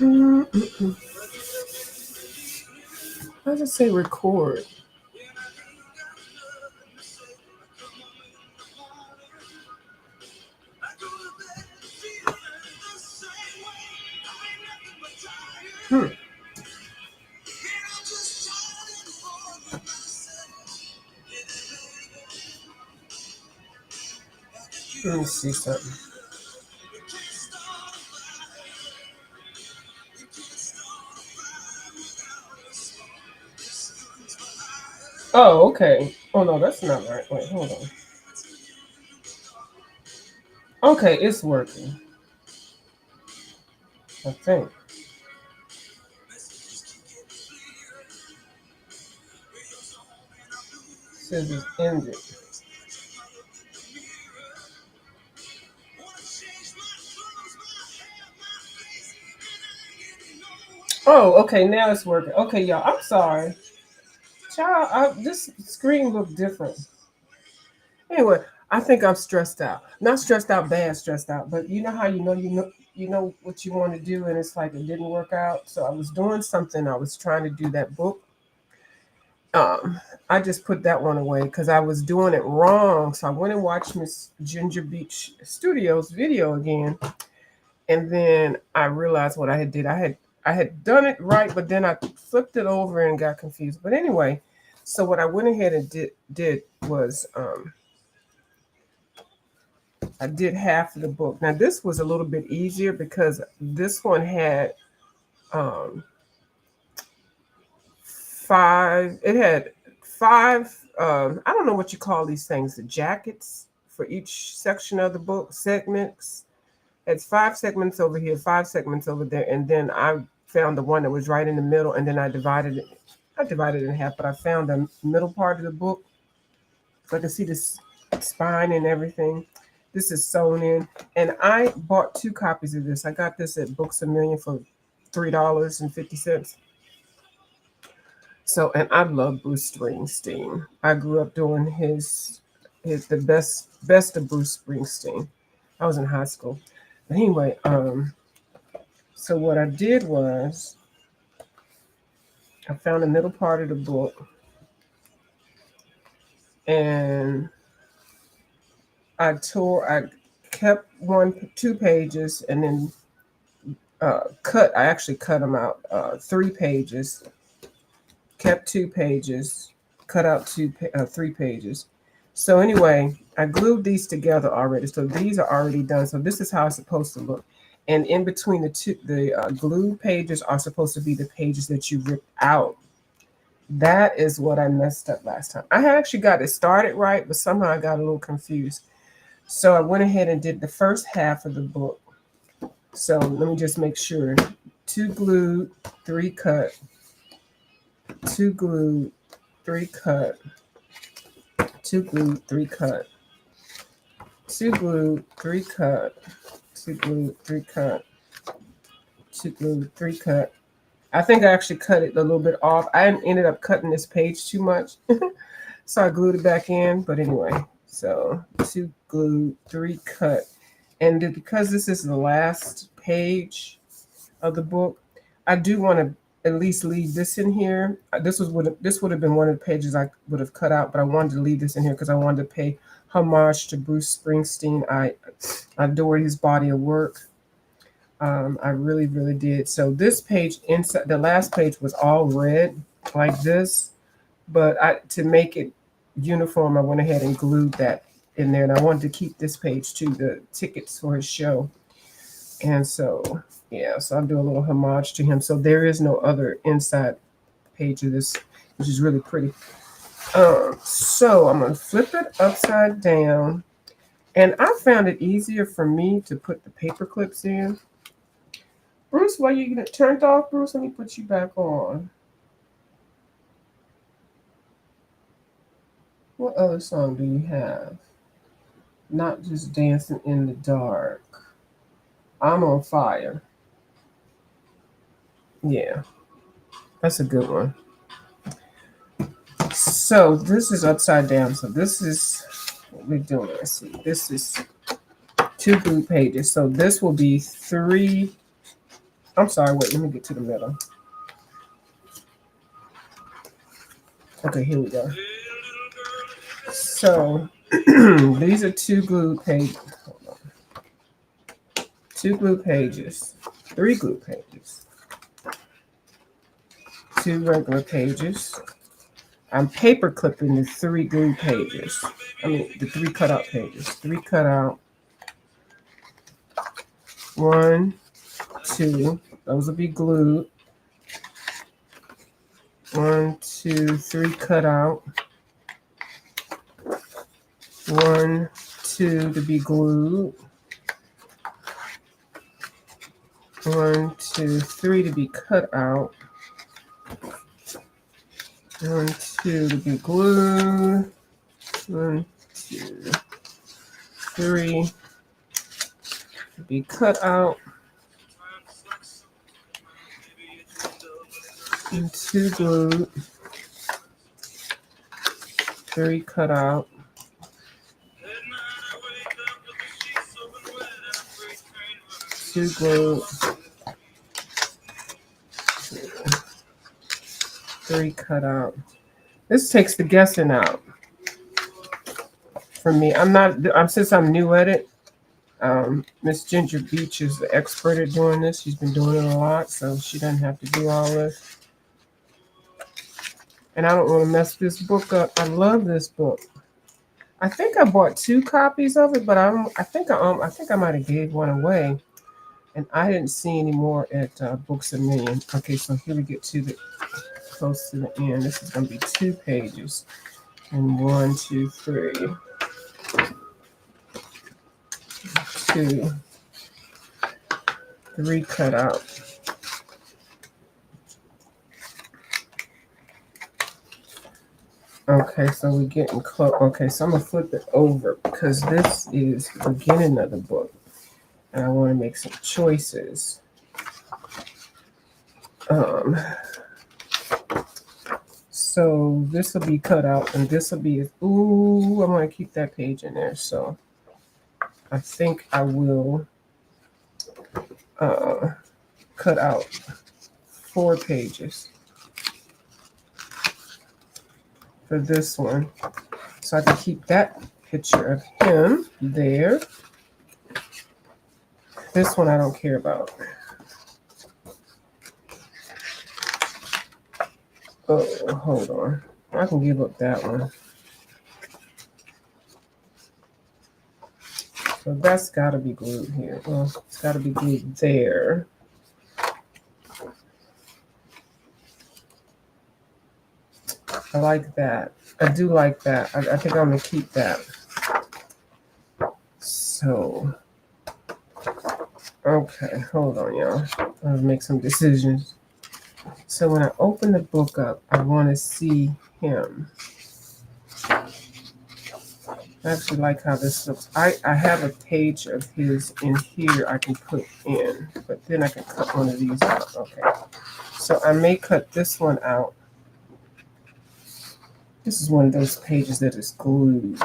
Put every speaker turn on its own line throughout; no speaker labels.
How does it say record? Hmm. Let me see something. Oh, okay. Oh no, that's not right. Wait, hold on. Okay, it's working. I think. Says it's ended. Oh, okay, now it's working. Okay, y'all, I'm sorry. Child, this screen looked different. Anyway, I think I'm stressed out. Not stressed out, bad stressed out, but you know how you know what you want to do, and it's like it didn't work out. So I was doing something. I was trying to do that book. I just put that one away because I was doing it wrong. So I went and watched Miss Ginger Beach Studios video again, and then I realized what I had did. I had done it right, but then I flipped it over and got confused. But anyway, so what I went ahead and did was I did half of the book. Now this was a little bit easier because this one had um, five. It had five. I don't know what you call these things. The jackets for each section of the book segments. It's five segments over here, five segments over there, and then I found the one that was right in the middle, and then I divided it. I divided it in half, but I found the middle part of the book so I can see this spine and everything. This is sewn in, and I bought two copies of this. I got this at Books a Million for $3.50. So, and I love Bruce Springsteen. I grew up doing his the best of Bruce Springsteen. I was in high school. But anyway, so what I did was I found the middle part of the book and I kept two pages and then I actually cut them out, 3 pages, kept 2 pages, cut out three pages. So anyway, I glued these together already. So these are already done. So this is how it's supposed to look. And in between the glue pages are supposed to be the pages that you ripped out. That is what I messed up last time. I had actually got it started right, but somehow I got a little confused. So I went ahead and did the first half of the book. So let me just make sure. 2 glued, 3 cut, 2 glued, 3 cut, 2 glued, 3 cut, 2 glued, 3 cut, 2 glued, 3 cut, 2 glued, 3 cut. I think I actually cut it a little bit off. I ended up cutting this page too much. So I glued it back in. But anyway, so 2 glued, 3 cut. And because this is the last page of the book, I do want to at least leave this in here. This would have been one of the pages I would have cut out, but I wanted to leave this in here because I wanted to pay homage to Bruce Springsteen. I adored his body of work. I really, really did. So this page inside the last page was all red like this, but to make it uniform, I went ahead and glued that in there, and I wanted to keep this page too, the tickets for his show. And so yeah, so I'll do a little homage to him. So there is no other inside page of this, which is really pretty. So I'm gonna flip it upside down, and I found it easier for me to put the paper clips in. Bruce, why you get it turned off, Bruce? Let me put you back on. What other song do you have? Not Just Dancing in the Dark. I'm on Fire. Yeah, that's a good one. So this is upside down. So this is what we're doing. Let's see. This is 2 glue pages. So this will be 3 I'm sorry, wait, let me get to the middle. Okay, here we go. So these are two glue pages. Two glue pages, three glue pages, two regular pages. I'm paper clipping the three glue pages. I mean, the three cutout pages. Three cutout. 1, 2. Those will be glued. 1, 2, 3 cutout. 1, 2 to be glued. 1, 2, 3 to be cut out. 1, 2 to be glued. 1, 2, 3 to be cut out. And 2 glued. 3 cut out. 2 glued. 3 cut out. This takes the guessing out for me. Since I'm new at it, Miss Ginger Beach is the expert at doing this. She's been doing it a lot, so she doesn't have to do all this. And I don't want to mess this book up. I love this book. I think I bought 2 copies of it, but I think I might have gave one away, and I didn't see any more at Books A Million. Okay, so here we get to the close to the end. This is going to be 2 pages, and 1, 2, 3, 2, 3 cut out. Okay, so we're getting close. Okay, so I'm gonna flip it over because this is the beginning of the book, and I want to make some choices. So this will be cut out, and this will be. Ooh, I want to keep that page in there. So I think I will cut out 4 pages for this one, so I can keep that picture of him there. This one I don't care about. Oh, hold on. I can give up that one. So that's got to be glued here. Well, it's got to be glued there. I like that. I do like that. I think I'm going to keep that. So, okay, hold on, y'all. I'll make some decisions. So when I open the book up, I want to see him. I actually like how this looks. I have a page of his in here I can put in, but then I can cut one of these out. Okay. So I may cut this one out. This is one of those pages that is glued.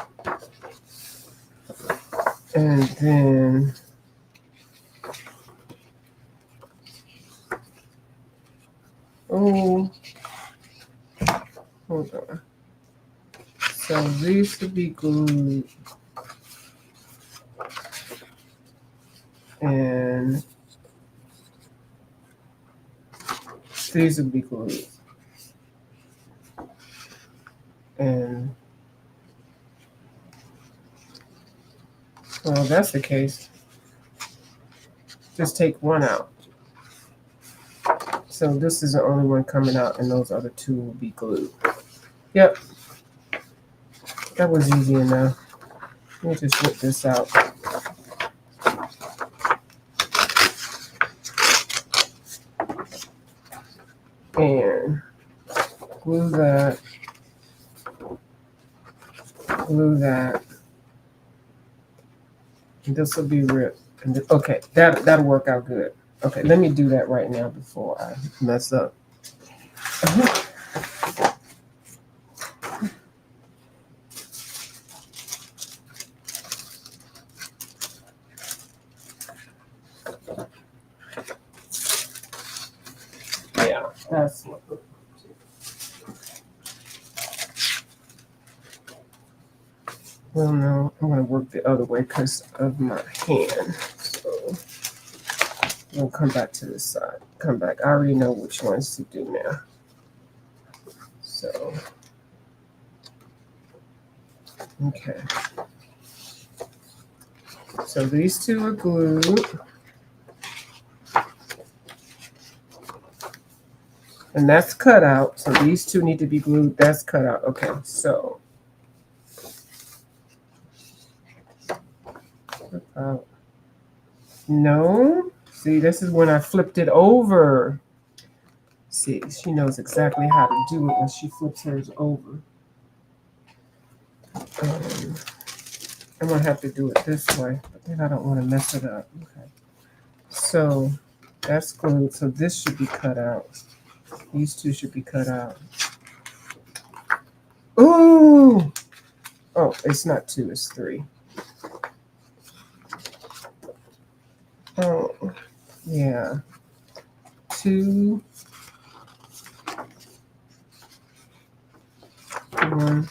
And then hold on. So these would be glued. And these would be glued. And well, if that's the case, just take one out. So this is the only one coming out, and those other 2 will be glued. Yep. That was easy enough. Let me just rip this out. And glue that. Glue that. And this will be ripped. And okay, that'll work out good. Okay, let me do that right now before I mess up. That's well, no, I'm going to work the other way because of my hand. So we'll come back to this side. Come back. I already know which ones to do now. So, okay. So these two are glued. And that's cut out. So these two need to be glued. That's cut out. Okay, so. No. See, this is when I flipped it over. See, she knows exactly how to do it when she flips hers over. I'm going to have to do it this way, but then I don't want to mess it up. Okay. So that's glued. So this should be cut out. These two should be cut out. Ooh! Oh, it's not two, it's three. Oh, yeah. 2, 1,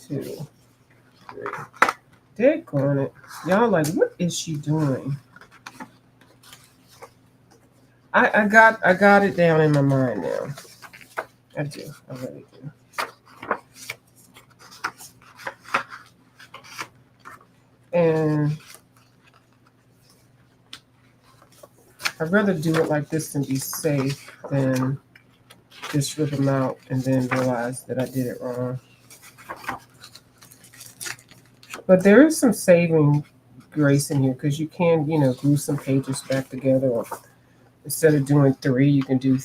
2, 3. Daggone it. Y'all like, what is she doing? I got it down in my mind now. I do. I really do. And I'd rather do it like this and be safe than just rip them out and then realize that I did it wrong. But there is some saving grace in here because you can, glue some pages back together. Or instead of doing 3, you can do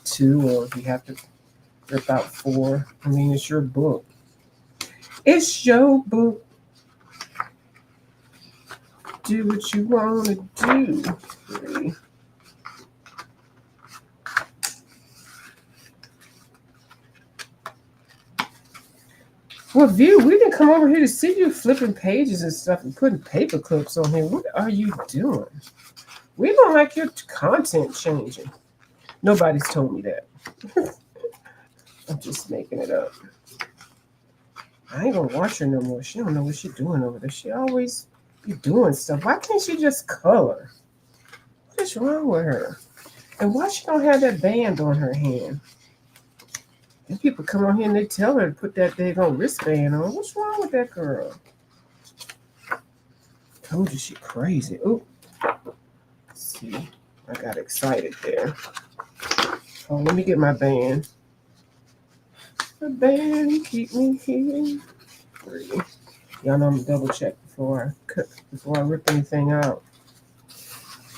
2, or if you have to rip out 4. I mean, it's your book. It's your book. Do what you want to do. 3. Well, View, we didn't come over here to see you flipping pages and stuff and putting paper clips on here. What are you doing? We don't like your content changing. Nobody's told me that. I'm just making it up. I ain't gonna watch her no more. She don't know what she's doing over there. She always be doing stuff. Why can't she just color? What is wrong with her? And why she don't have that band on her hand? And people come on here and they tell her to put that daggone wristband on. What's wrong with that girl? Told you she crazy. Ooh. See, I got excited there. Oh, let me get my band. The band keep me here. 3. Y'all know I'm gonna double check before I rip anything out.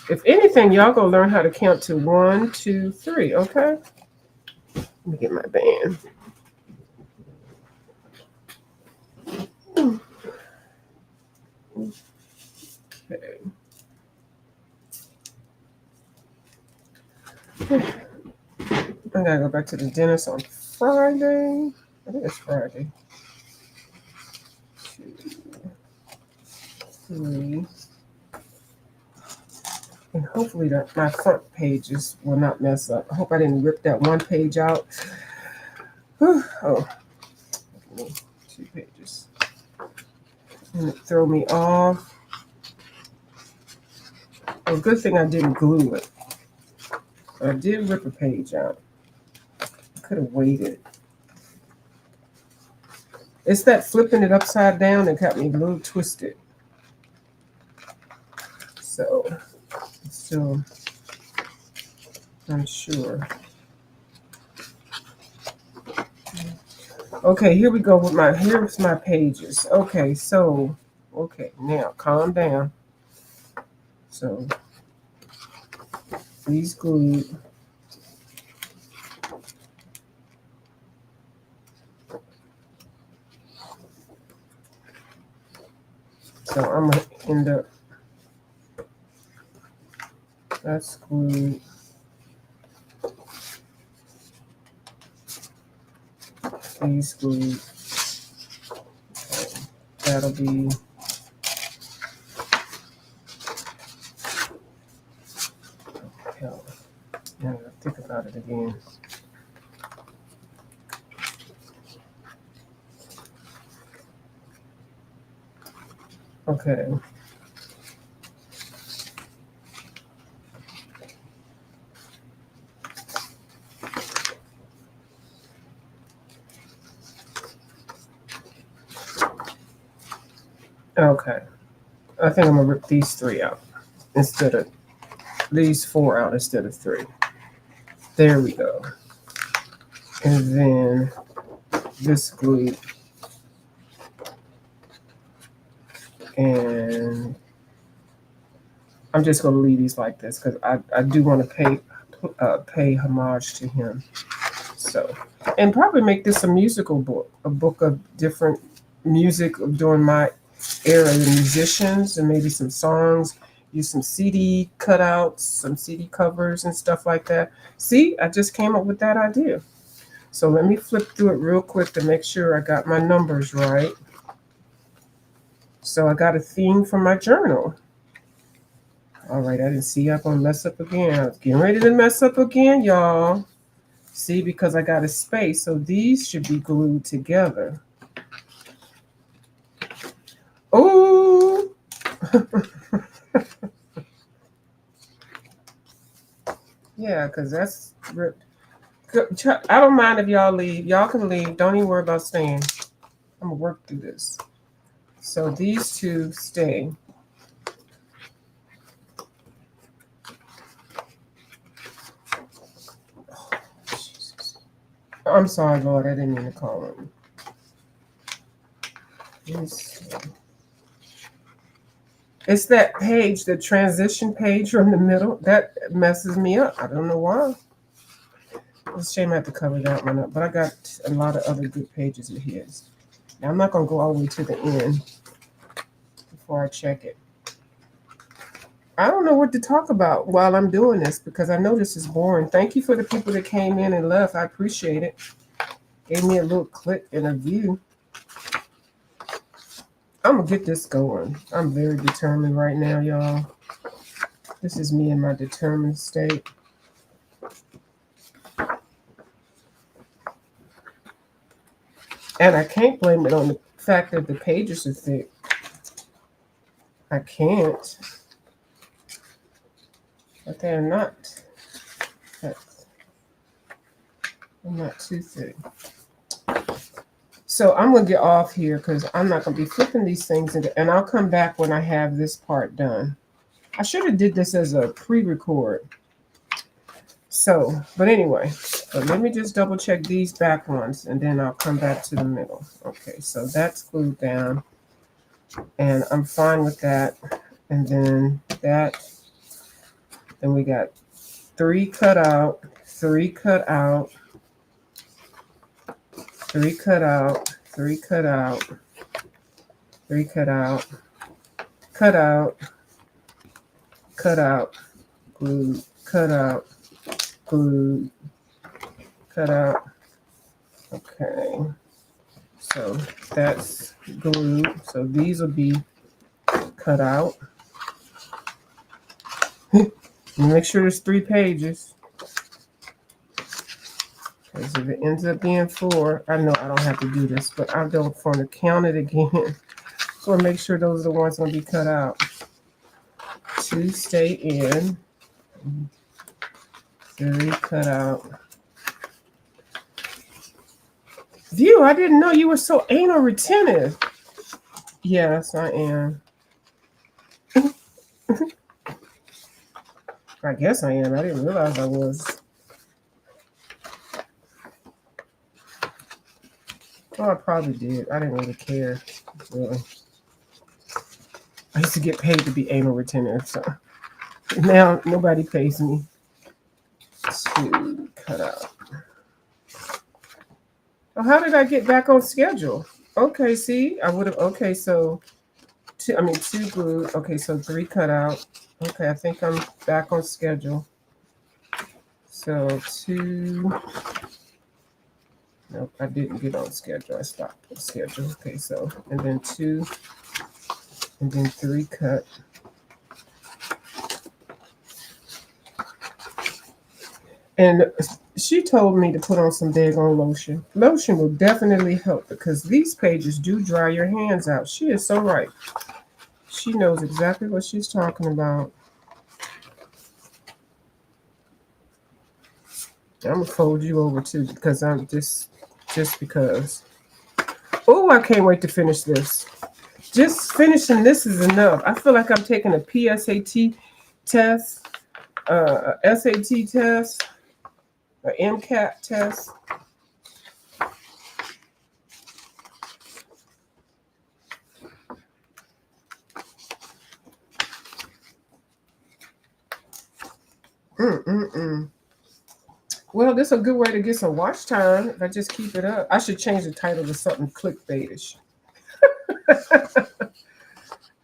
If anything, y'all gonna learn how to count to 1, 2, 3. Okay. Let me get my band. Okay. I gotta go back to the dentist on Friday. I think it's Friday. 2, 3. And hopefully my front pages will not mess up. I hope I didn't rip that one page out. Oh, 2 pages. And it throw me off. Well, good thing I didn't glue it. I did rip a page out. I could have waited. It's that flipping it upside down that got me a little twisted. So, still unsure. Okay, here we go with here's my pages. Okay, so, now calm down. So, these glued. So I'm gonna end up, that's glued. These glued. Okay, that'll be, hell, now I gotta think about it again. Okay. Okay. I think I'm gonna rip these 3 out instead of these 4 out instead of 3. There we go. And then this glue. And I'm just gonna leave these like this because I do want to pay homage to him. So, and probably make this a musical book, a book of different music during my era, the musicians, and maybe some songs. Use some CD cutouts, some CD covers, and stuff like that. See, I just came up with that idea. So let me flip through it real quick to make sure I got my numbers right. So I got a theme for my journal. All right, I didn't see I'm gonna mess up again. I was getting ready to mess up again, y'all. See, because I got a space, so these should be glued together. Oh, yeah, because that's ripped. I don't mind if y'all leave. Y'all can leave. Don't even worry about staying. I'm gonna work through this. So these 2 stay. Oh, Jesus. I'm sorry, Lord. I didn't mean to call him. It's that page, the transition page from the middle, that messes me up. I don't know why. It's a shame I have to cover that one up, but I got a lot of other good pages of his. Now, I'm not going to go all the way to the end before I check it. I don't know what to talk about while I'm doing this because I know this is boring. Thank you for the people that came in and left. I appreciate it. Gave me a little click and a view. I'm going to get this going. I'm very determined right now, y'all. This is me in my determined state. And I can't blame it on the fact that the pages are thick. I can't. But they're not. They're not too thick. So I'm going to get off here because I'm not going to be flipping these things into, and I'll come back when I have this part done. I should have did this as a pre-record. So, but anyway, let me just double check these back ones and then I'll come back to the middle. Okay, so that's glued down and I'm fine with that. And then that, then we got 3 cut out, 3 cut out, 3 cut out, 3 cut out, 3 cut out, cut out, cut out, glue, cut out, glue, cut out. Okay, so that's glue. So these will be cut out. Make sure there's 3 pages. Because if it ends up being 4, I know I don't have to do this, but I don't want to count it again. So make sure those are the ones going to be cut out. 2 stay in. 3 cut out. View, I didn't know you were so anal retentive. Yes, I am. I guess I am. I didn't realize I was. Oh, I probably did. I didn't really care. Really. I used to get paid to be anal retentive, so now nobody pays me to cut out. Oh, how did I get back on schedule? Okay, see, I would have. Okay, so 2 glued. Okay, so 3 cut out. Okay, I think I'm back on schedule. So 2. Nope, I didn't get on schedule. I stopped on schedule. Okay, so and then 2, and then 3 cut. And she told me to put on some daggone lotion. Lotion will definitely help because these pages do dry your hands out. She is so right. She knows exactly what she's talking about. I'm gonna fold you over too because I'm just because. Oh, I can't wait to finish this. Just finishing this is enough. I feel like I'm taking a PSAT test, a SAT test, an MCAT test. Well, this is a good way to get some watch time if I just keep it up. I should change the title to something clickbaitish. I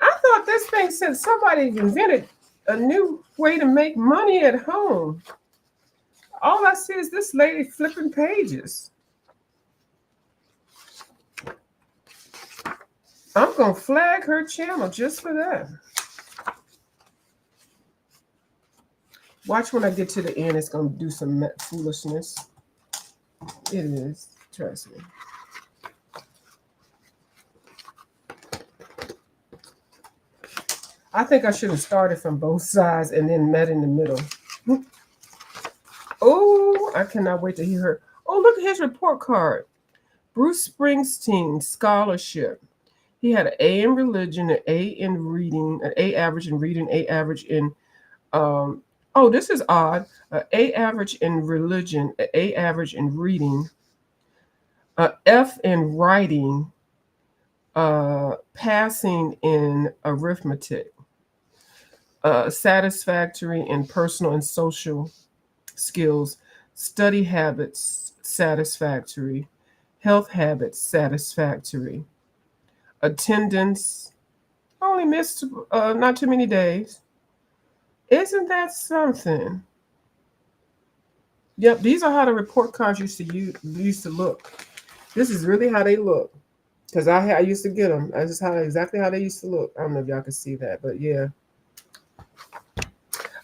thought this thing said somebody invented a new way to make money at home. All I see is this lady flipping pages. I'm going to flag her channel just for that. Watch when I get to the end, it's going to do some foolishness. It is. Trust me. I think I should have started from both sides and then met in the middle. Oh, I cannot wait to hear her. Oh, look at his report card. Bruce Springsteen Scholarship. He had an A in religion, an A in reading, an A average in reading, A average in, oh, this is odd. An A average in religion, an A average in reading, an F in writing, passing in arithmetic, satisfactory in personal and social skills, study habits satisfactory, health habits satisfactory, attendance only missed not too many days. Isn't that something? Yep, these are how the report cards used to look. This is really how they look. Because I used to get them. That's just exactly how they used to look. I don't know if y'all can see that, but yeah.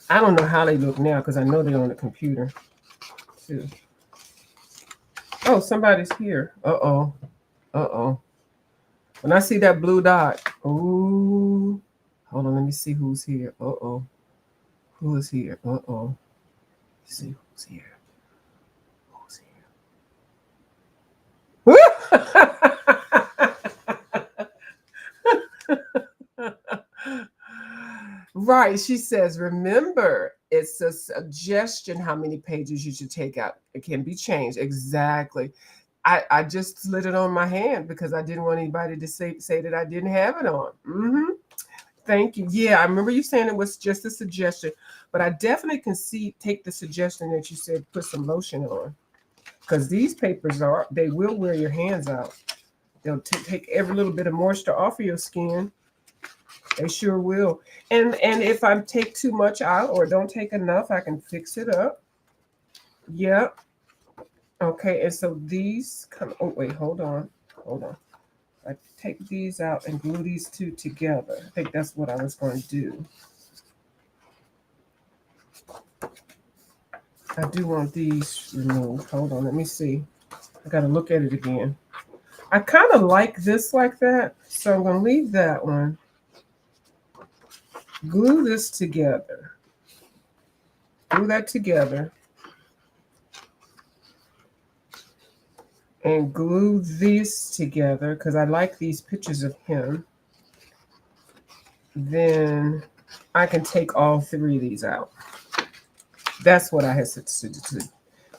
I don't know how they look now because I know they're on the computer too. Oh, somebody's here. Uh-oh. Uh-oh. When I see that blue dot, ooh. Hold on, let me see who's here. Uh-oh. Who is here? Uh-oh. Let's see who's here. Who's here? Right. She says, remember, it's a suggestion how many pages you should take out. It can be changed. Exactly. I just slid it on my hand because I didn't want anybody to say that I didn't have it on. Thank you. Yeah, I remember you saying it was just a suggestion, but I definitely can take the suggestion that you said put some lotion on, because these papers they will wear your hands out. They'll take every little bit of moisture off of your skin. They sure will. And if I take too much out or don't take enough, I can fix it up. Yep. Okay, and so these come. Oh wait, hold on. I take these out and glue these two together. I think that's what I was going to do. I do want these removed. Hold on, let me see. I got to look at it again. I kind of like this like that, so I'm going to leave that one. Glue this together. Glue that together. And glue these together because I like these pictures of him. Then I can take all three of these out. That's what I had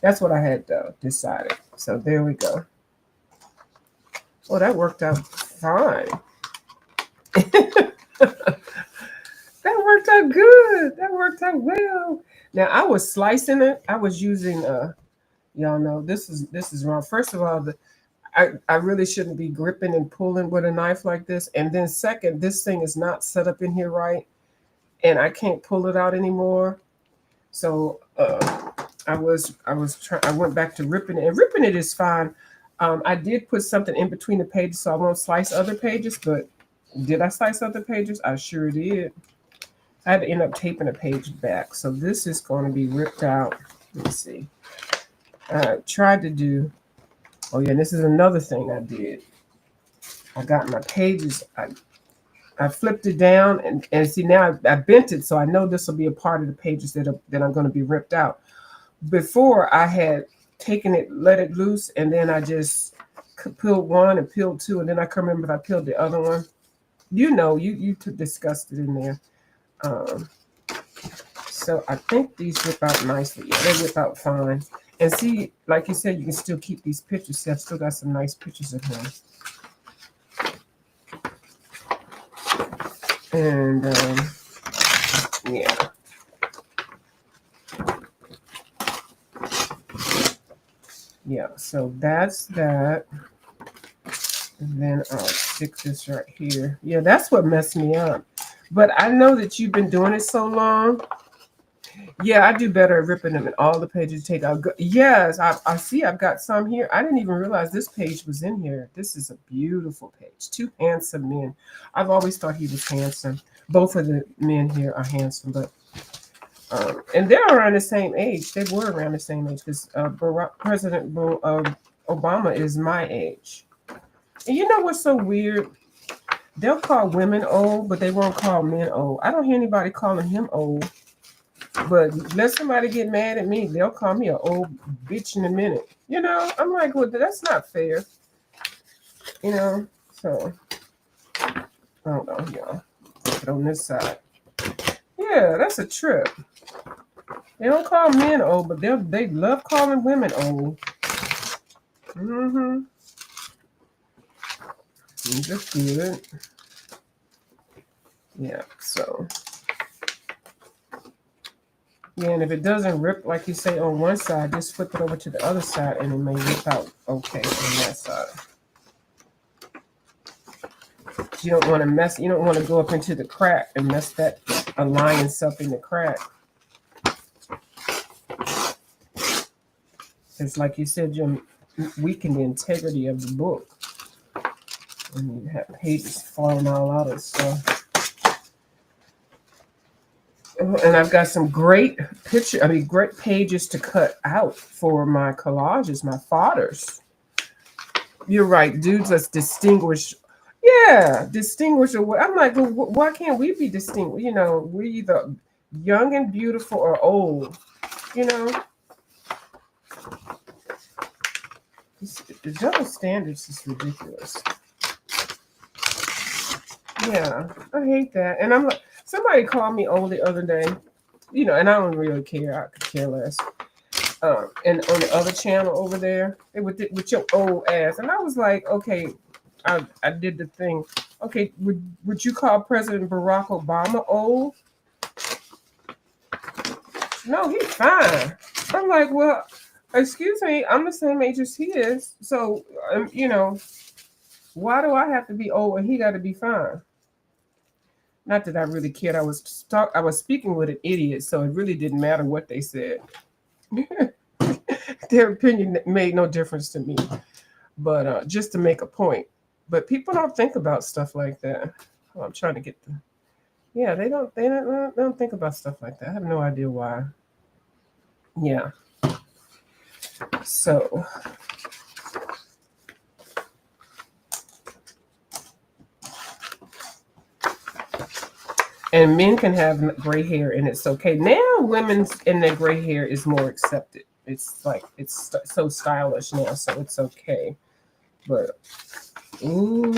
that's what I had decided. So there we go. Oh, that worked out fine. That worked out good. That worked out well. Now I was slicing it. I was using y'all know this is wrong. First of all, I really shouldn't be gripping and pulling with a knife like this. And then second, this thing is not set up in here right, and I can't pull it out anymore. So I went back to ripping it, and ripping it is fine. I did put something in between the pages so I won't slice other pages, but did I slice other pages? I sure did. I had to end up taping a page back. So this is going to be ripped out. Let's see. I tried to do, oh yeah, this is another thing I did. I got my pages. I flipped it down and see now I bent it, so I know this will be a part of the pages that are going to be ripped out. Before I had taken it, let it loose, and then I just peeled one and peeled two, and then I can remember if I peeled the other one. You know, you discussed it in there. Um, so I think these rip out nicely. Yeah, they rip out fine. And see, like you said, you can still keep these pictures. See, I've still got some nice pictures of him. And yeah. Yeah, so that's that. And then I'll stick this right here. Yeah, that's what messed me up. But I know that you've been doing it so long. Yeah, I do better at ripping them in all the pages take out. Yes, I see I've got some here. I didn't even realize this page was in here. This is a beautiful page. Two handsome men. I've always thought he was handsome. Both of the men here are handsome, but and they're around the same age. They were around the same age because President Obama is my age. And you know what's so weird? They'll call women old, but they won't call men old. I don't hear anybody calling him old. But let somebody get mad at me, they'll call me an old bitch in a minute. You know, I'm like, well, that's not fair. You know, so I don't know, y'all. Put it on this side. Yeah, that's a trip. They don't call men old, but they love calling women old. Mm-hmm. Just good. Yeah, so. Yeah, and if it doesn't rip, like you say, on one side, just flip it over to the other side and it may rip out okay on that side. You don't want to mess, you don't want to go up into the crack and mess that alliance up in the crack. It's like you said, you weaken the integrity of the book. And you have pages falling all out of stuff. And I've got some great great pages to cut out for my collages, my fodders. You're right, dudes. Let's distinguish. Yeah, distinguish. I'm like, well, why can't we be distinguished? You know, we're either young and beautiful or old. You know, the double standards is ridiculous. Yeah, I hate that. And I'm like, somebody called me old the other day, you know, and I don't really care. I could care less. And on the other channel over there, it with your old ass. And I was like, okay, I did the thing. Okay, would you call President Barack Obama old? No, he's fine. I'm like, well, excuse me, I'm the same age as he is. So, you know, why do I have to be old and he got to be fine? Not that I really cared. I was speaking with an idiot, so it really didn't matter what they said. Their opinion made no difference to me, but just to make a point. But people don't think about stuff like that. Oh, I'm trying to get the. Yeah, they don't think about stuff like that. I have no idea why. Yeah. So. And men can have gray hair and it's okay. Now women's in their gray hair is more accepted. It's like it's so stylish now, so it's okay. But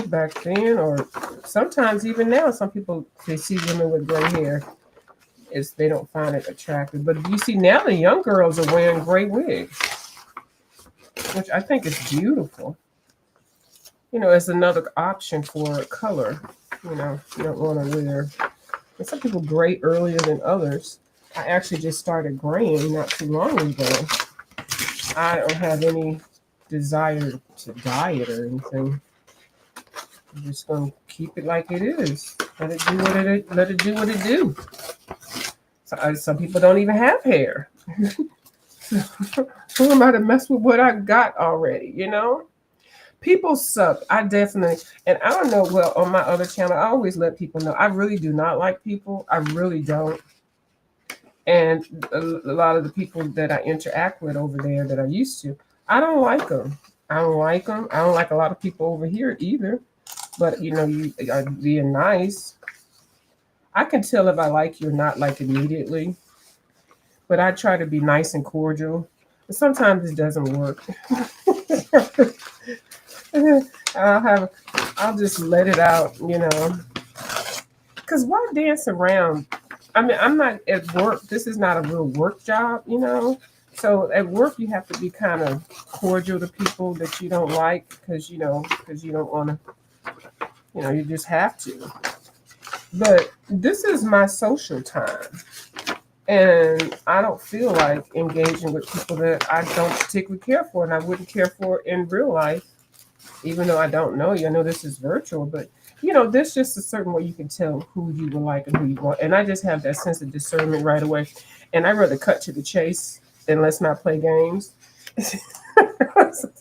back then, or sometimes even now, some people they see women with gray hair, they don't find it attractive. But you see now the young girls are wearing gray wigs, which I think is beautiful. You know, it's another option for color. You know, you don't want to wear. And some people gray earlier than others. I actually just started graying not too long ago. I don't have any desire to dye it or anything. I'm just gonna keep it like it is. Let it do what it do. So, some people don't even have hair. Who am I to mess with what I got already? You know. People suck. I definitely, and I don't know. Well, on my other channel, I always let people know I really do not like people. I really don't. And a lot of the people that I interact with over there that I used to, I don't like them. I don't like them. I don't like a lot of people over here either. But you are being nice. I can tell if I like you or not, like immediately. But I try to be nice and cordial. But sometimes it doesn't work. I'll have, I'll just let it out. Because why dance around? I mean, I'm not at work. This is not a real work job. So at work, you have to be kind of cordial to people that you don't like because you don't want to, you just have to. But this is my social time. And I don't feel like engaging with people that I don't particularly care for and I wouldn't care for in real life, even though I don't know you. I know this is virtual, but there's just a certain way you can tell who you would like and who you want. And I just have that sense of discernment right away. And I'd rather cut to the chase and let's not play games.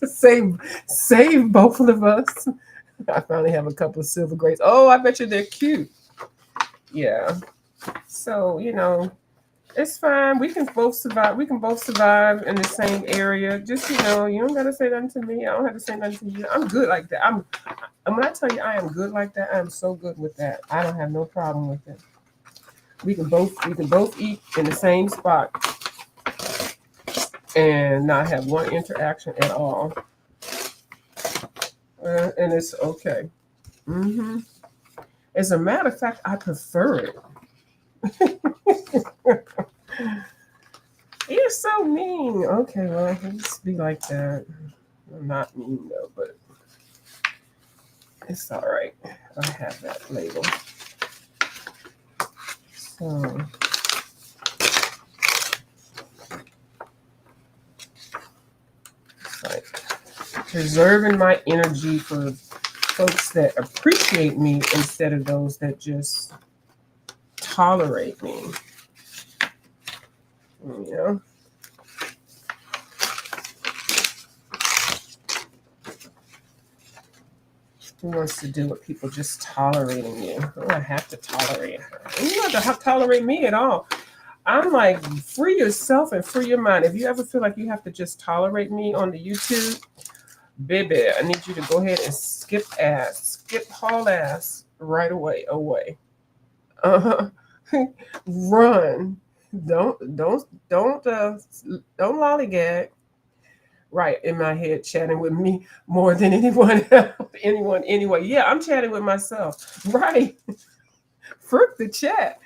save both of us. I finally have a couple of silver grades. Oh, I bet you they're cute. Yeah. So, it's fine. We can both survive. We can both survive in the same area. Just you don't gotta say nothing to me. I don't have to say nothing to you. I'm good like that. And when I tell you I am good like that, I am so good with that. I don't have no problem with it. We can both eat in the same spot and not have one interaction at all. And it's okay. hmm As a matter of fact, I prefer it. You're so mean. Okay, well, let's be like that. I'm not mean though, but it's all right. I have that label. So, it's like preserving my energy for folks that appreciate me instead of those that just tolerate me. You know? Who wants to do with people just tolerating you? Oh, I have to tolerate her. You don't have to tolerate me at all. I'm like, free yourself and free your mind. If you ever feel like you have to just tolerate me on the YouTube, baby, I need you to go ahead and skip haul ass right away. Uh, run. Don't lollygag. Right in my head, chatting with me more than anyone else, anyone anyway. Yeah, I'm chatting with myself. Right. Frick the chat.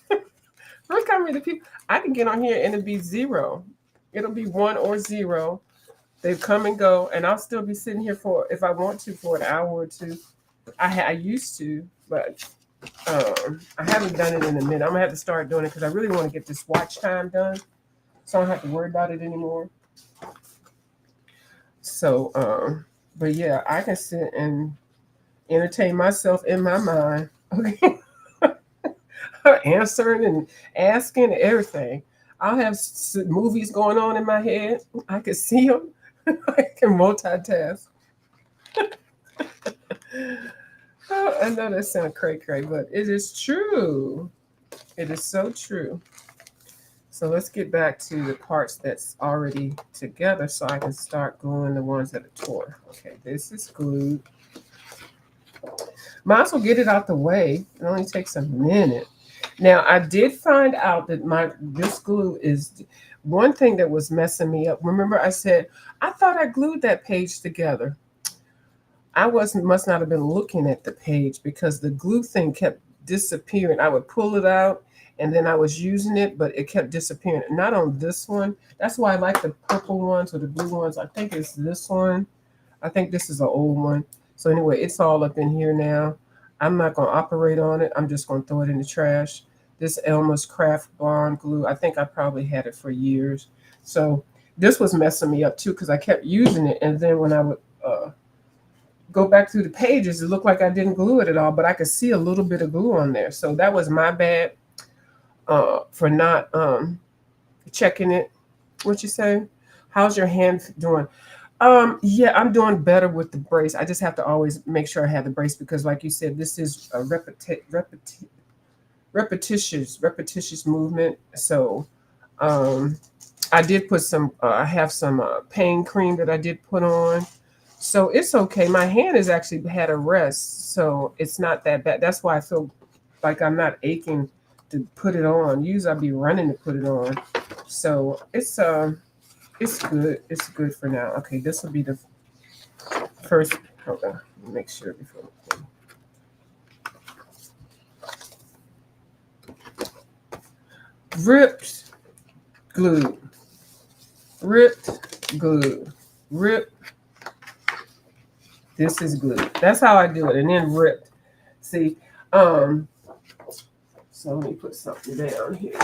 Frick how many people I can get on here and it'll be zero. It'll be one or zero. They come and go, and I'll still be sitting here for if I want to for an hour or two. I used to, but I haven't done it in a minute. I'm gonna have to start doing it because I really want to get this watch time done, so I don't have to worry about it anymore. So, but yeah, I can sit and entertain myself in my mind. Okay, answering and asking everything. I'll have movies going on in my head. I can see them. I can multitask. Oh, I know that sounds cray, but it is true. It is so true. So let's get back to the parts that's already together so I can start gluing the ones that are torn. Okay, this is glued. Might as well get it out the way. It only takes a minute. Now I did find out that this glue is one thing that was messing me up. Remember I said I thought I glued that page together. I must not have been looking at the page because the glue thing kept disappearing. I would pull it out and then I was using it, but it kept disappearing. Not on this one. That's why I like the purple ones or the blue ones. I think it's this one. I think this is an old one. So anyway, it's all up in here now. I'm not going to operate on it. I'm just going to throw it in the trash. This Elmer's Craft Bond glue, I think I probably had it for years. So this was messing me up too because I kept using it. And then when I would go back through the pages, it looked like I didn't glue it at all, but I could see a little bit of glue on there. So that was my bad for not checking it. What you say? How's your hand doing? Yeah, I'm doing better with the brace. I just have to always make sure I have the brace because, like you said, this is a repetitious movement. So I did put some. I have some pain cream that I did put on So it's okay. My hand has actually had a rest, so it's not that bad. That's why I feel like I'm not aching to put it on. Usually I'd be running to put it on. So it's good. It's good for now. Okay, this will be the first. Hold on, make sure before. Ripped glue, ripped glue, ripped. This is glue. That's how I do it, and then ripped. See, so let me put something down here.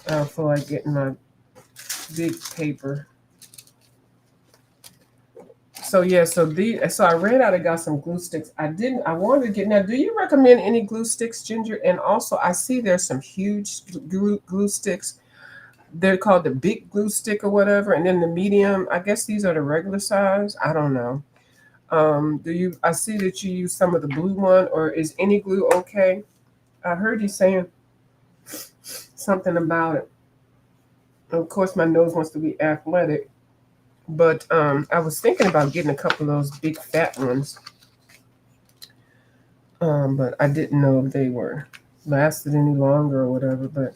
I feel like getting my big paper. So yeah, so I ran out and got some glue sticks. I wanted to get, now do you recommend any glue sticks, Ginger? And also I see there's some huge glue sticks. They're called the big glue stick or whatever, and then the medium. I guess these are the regular size. I don't know. I see that you use some of the blue one, or is any glue okay? I heard you saying something about it. Of course, my nose wants to be athletic, but I was thinking about getting a couple of those big fat ones. But I didn't know if they were lasted any longer or whatever. But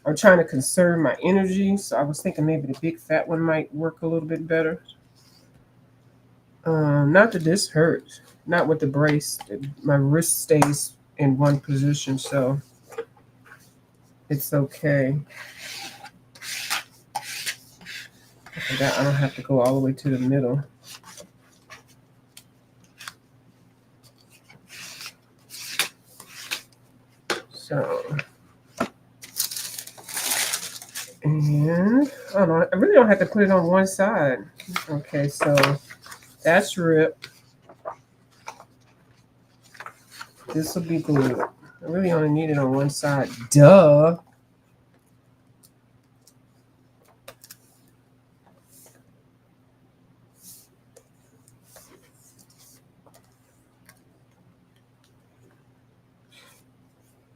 I'm trying to conserve my energy, so I was thinking maybe the big fat one might work a little bit better. Not that this hurts, not with the brace. My wrist stays in one position, so it's okay. I forgot I don't have to go all the way to the middle. So, and I don't know, I really don't have to put it on one side. Okay, so that's ripped. This will be glued. I really only need it on one side. Duh.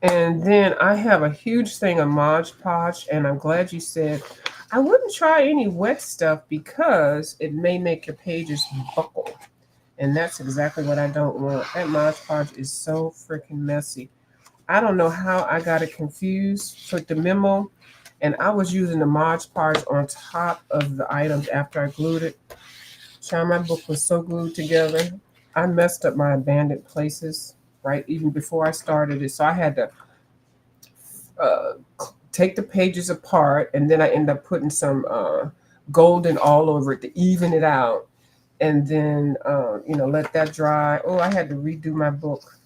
And then I have a huge thing of Mod Podge, and I'm glad you said I wouldn't try any wet stuff because it may make your pages buckle. And that's exactly what I don't want. That Mod Podge is so freaking messy. I don't know how I got it confused with the memo. And I was using the Mod Podge on top of the items after I glued it. Child, my book was so glued together. I messed up my abandoned places right even before I started it. So I had to take the pages apart, and then I end up putting some golden all over it to even it out, and then let that dry. Oh, I had to redo my book.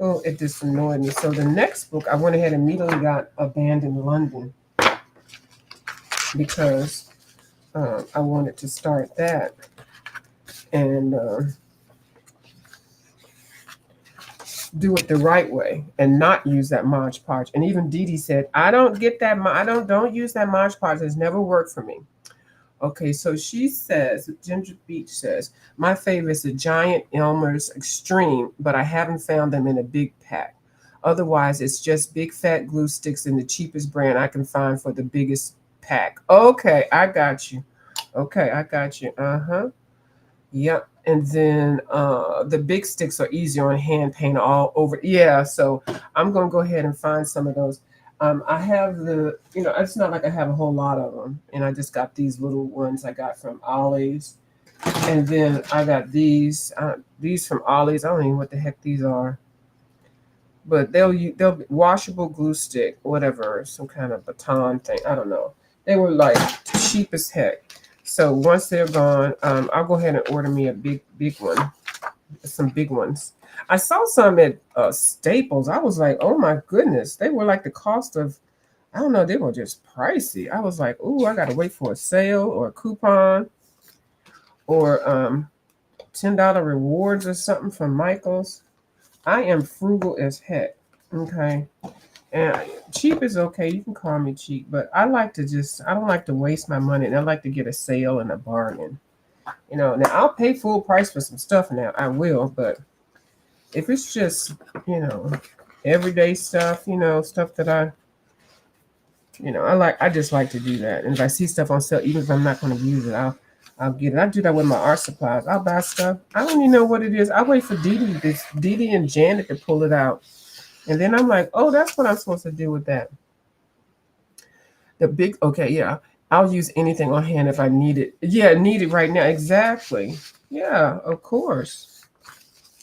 Oh, it just annoyed me. So the next book, I went ahead and immediately got Abandoned London because I wanted to start that, and do it the right way and not use that Mod Podge. And even Dee Dee said, I don't get that. I don't use that Mod Podge. It's never worked for me. Okay, so she says, Ginger Beach says, my favorite is the Giant Elmer's Extreme, but I haven't found them in a big pack. Otherwise, it's just big fat glue sticks in the cheapest brand I can find for the biggest pack. Okay, I got you. Okay, I got you. Uh-huh. Yep. And then the big sticks are easier on hand paint all over. Yeah, so I'm going to go ahead and find some of those. I have it's not like I have a whole lot of them. And I just got these little ones I got from Ollie's. And then I got these from Ollie's. I don't even know what the heck these are. But they'll be washable glue stick, whatever, some kind of baton thing. I don't know. They were like cheap as heck. So once they're gone, I'll go ahead and order me a big one, some big ones. I saw some at Staples. I was like, oh my goodness, they were like the cost of, I don't know, they were just pricey. I was like, ooh, I gotta wait for a sale or a coupon or $10 rewards or something from Michaels. I am frugal as heck. Okay. And cheap is okay. You can call me cheap, but I don't like to waste my money, and I like to get a sale and a bargain. Now I'll pay full price for some stuff now. I will, but if it's just, everyday stuff, stuff that You know, I just like to do that. And if I see stuff on sale, even if I'm not going to use it, I'll get it. I do that with my art supplies. I'll buy stuff. I don't even know what it is. I wait for Dee Dee and Janet to pull it out. And then I'm like, oh, that's what I'm supposed to do with that. The big, okay, yeah. I'll use anything on hand if I need it. Yeah, need it right now. Exactly. Yeah, of course.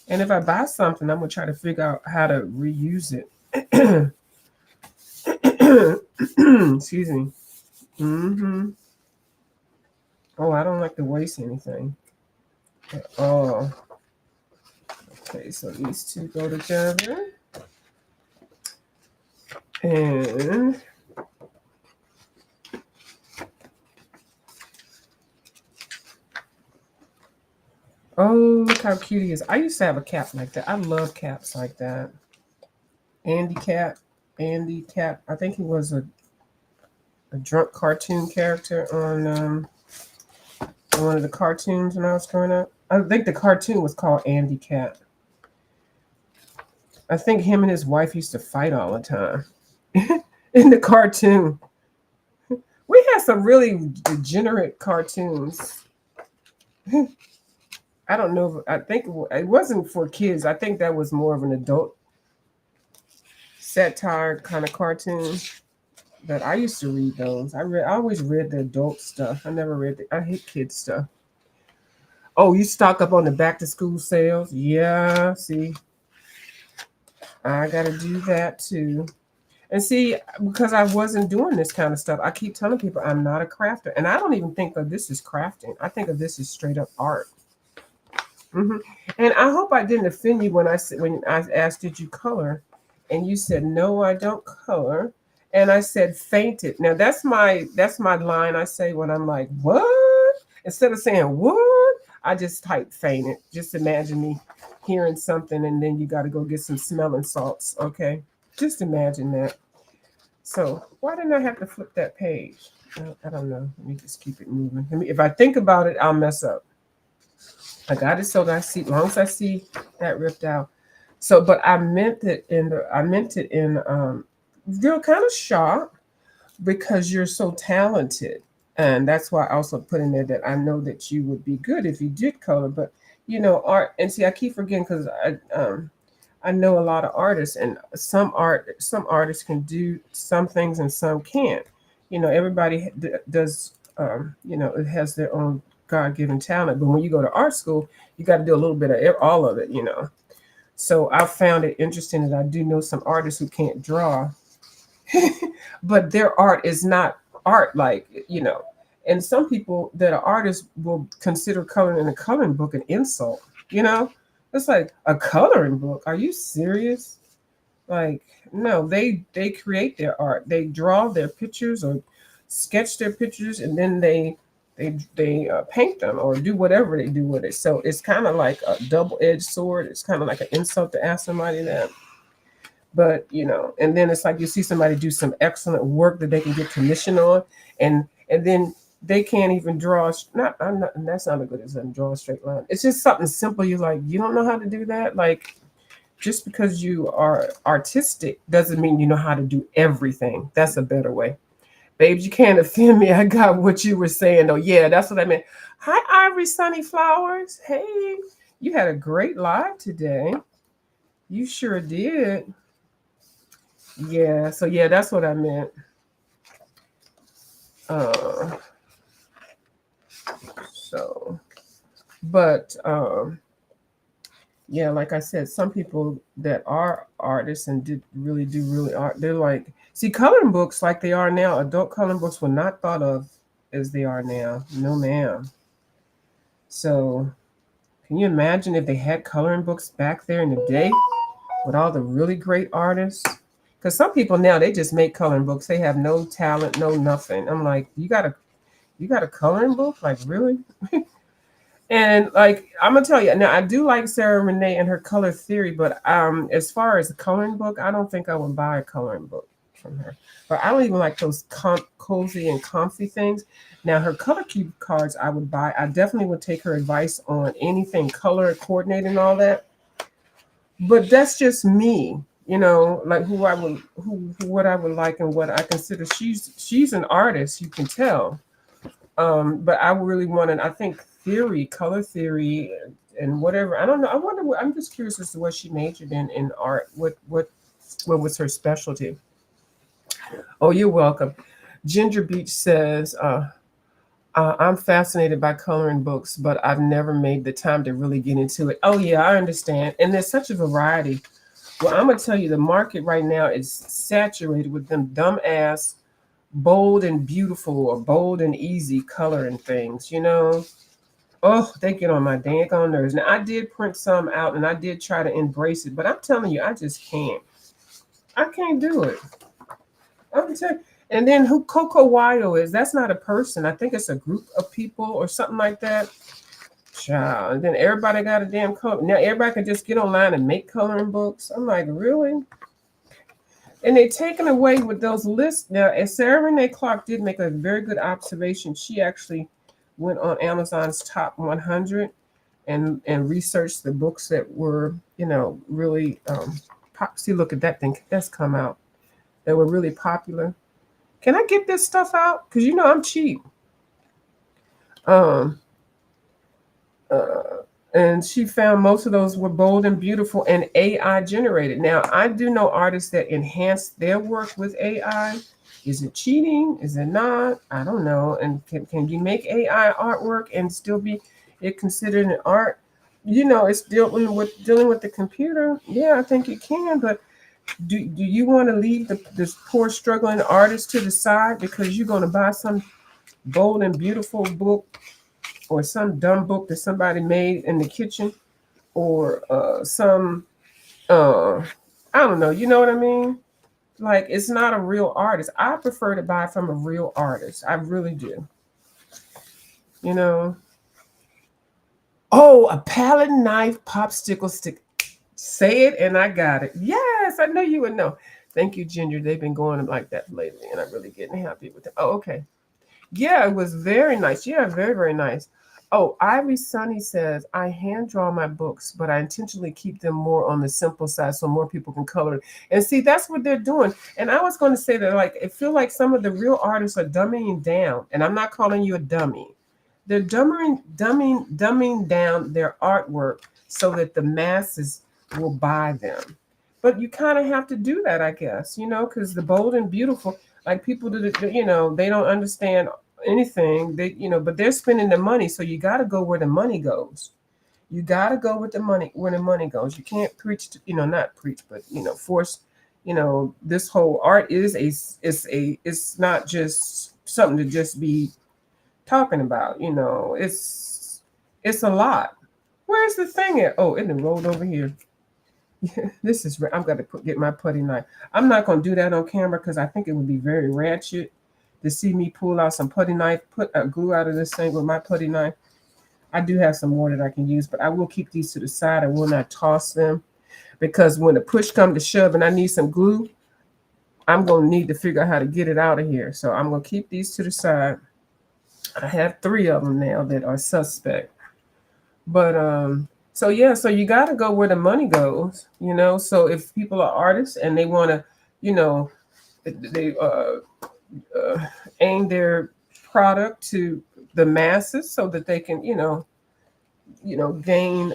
And if I buy something, I'm gonna try to figure out how to reuse it. Excuse me. Mm-hmm. Oh, I don't like to waste anything at all. Okay, so these two go together. And oh, look how cute he is. I used to have a cap like that. I love caps like that. Andy Cap. Andy Cap. I think he was a drunk cartoon character on one of the cartoons when I was growing up. I think the cartoon was called Andy Cat. I think him and his wife used to fight all the time in the cartoon. We had some really degenerate cartoons. I don't know. I think it wasn't for kids. I think that was more of an adult satire kind of cartoon. But I used to read those. I always read the adult stuff. I never read I hate kids stuff. Oh, you stock up on the back to school sales? Yeah, see. I gotta do that too. And see, because I wasn't doing this kind of stuff, I keep telling people I'm not a crafter. And I don't even think of this as crafting. I think of this as straight up art. Mm-hmm. And I hope I didn't offend you when I asked, did you color? And you said, no, I don't color. And I said, fainted. Now that's my line I say when I'm like, what? Instead of saying what, I just type fainted. Just imagine me hearing something and then you got to go get some smelling salts. Okay. Just imagine that. So why didn't I have to flip that page? I don't know. Let me just keep it moving. If I think about it, I'll mess up. I got it so that I see, as long as I see that ripped out. So, but I meant it you're kind of shocked because you're so talented. And that's why I also put in there that I know that you would be good if you did color, but you know, art, and see, I keep forgetting because I know a lot of artists, and some artists can do some things and some can't. You know, everybody does. You know, it has their own God-given talent. But when you go to art school, you got to do a little bit of all of it. You know, so I found it interesting that I do know some artists who can't draw, but their art is not art. Like, you know, and some people that are artists will consider coloring in a coloring book an insult. You know, it's like a coloring book. Are you serious? Like, no, they create their art. They draw their pictures or sketch their pictures, and then they paint them or do whatever they do with it. So it's kind of like a double-edged sword. It's kind of like an insult to ask somebody that. But you know, and then it's like you see somebody do some excellent work that they can get commission on, and then they can't even draw. That's not as good as draw a straight line. It's just something simple. You're like, you don't know how to do that. Like, just because you are artistic doesn't mean you know how to do everything. That's a better way. Babes, you can't offend me. I got what you were saying, though. Yeah, that's what I meant. Hi, Ivory Sunny Flowers. Hey, you had a great live today. You sure did. Yeah, so yeah, that's what I meant. So, but yeah, like I said, some people that are artists and do really art, they're like, see, coloring books like they are now, adult coloring books were not thought of as they are now. No, ma'am. So, can you imagine if they had coloring books back there in the day with all the really great artists? Because some people now, they just make coloring books. They have no talent, no nothing. I'm like, you got a coloring book? Like, really? And like, I'm gonna tell you now, I do like Sarah Renee and her color theory, but as far as a coloring book, I don't think I would buy a coloring book from her. But I don't even like those cozy and comfy things. Now, her color cube cards I would buy. I definitely would take her advice on anything color coordinated and all that. But that's just me. like what I would like and what I consider. She's an artist, you can tell. But I really wanted, I think, color theory, and whatever. I don't know. I wonder. I'm just curious as to what she majored in art. What was her specialty? Oh, you're welcome. Ginger Beach says, I'm fascinated by coloring books, but I've never made the time to really get into it. Oh yeah, I understand. And there's such a variety. Well, I'm gonna tell you, the market right now is saturated with them dumbass bold and beautiful or bold and easy coloring things. Oh, they get on my dang on nerves. Now I did print some out and I did try to embrace it, but I'm telling you, I just can't. I can't do it. I'm telling you. And then who Coco Wyo is? That's not a person. I think it's a group of people or something like that. Child. And then everybody got a damn color. Now everybody can just get online and make coloring books. I'm like, really? And they taken away with those lists. Now, as Sarah Renee Clark did make a very good observation, she actually went on Amazon's top 100 and researched the books that were, really see, look at that thing that's come out, that were really popular. Can I get this stuff out? Because I'm cheap. Um, and she found most of those were bold and beautiful and AI generated. Now, I do know artists that enhance their work with AI. Is it cheating? Is it not? I don't know. And can you make AI artwork and still be it considered an art? It's dealing with the computer. Yeah, I think it can. But do you want to leave this poor struggling artist to the side because you're going to buy some bold and beautiful book or some dumb book that somebody made in the kitchen, or some I don't know, you know what I mean? Like, it's not a real artist. I prefer to buy from a real artist. I really do. You know. Oh, a palette knife popsicle stick. Say it and I got it. Yes, I know you would know. Thank you, Ginger. They've been going like that lately, and I'm really getting happy with it. Oh, okay. Yeah, it was very nice. Yeah, very, very nice. Oh, Ivy Sunny says, I hand draw my books, but I intentionally keep them more on the simple side so more people can color it. And see, that's what they're doing. And I was going to say that, like, I feel like some of the real artists are dumbing down, and I'm not calling you a dummy. They're dumbing down their artwork so that the masses will buy them. But you kind of have to do that, I guess, because the bold and beautiful, like people that, they don't understand anything. But they're spending the money, so you got to go where the money goes. You got to go with the money where the money goes. You can't preach, not preach, but force. This whole art it's not just something to just be talking about. It's a lot. Where's the thing at? Oh, it done rolled over here. This is. I'm gonna get my putty knife. I'm not gonna do that on camera because I think it would be very ratchet to see me pull out some putty knife, put a glue out of this thing with my putty knife. I do have some more that I can use, but I will keep these to the side. I will not toss them because when the push comes to shove and I need some glue, I'm gonna need to figure out how to get it out of here. So I'm gonna keep these to the side. I have 3 of them now that are suspect. But so yeah, so you got to go where the money goes. So if people are artists and they want to, they aim their product to the masses so that they can, gain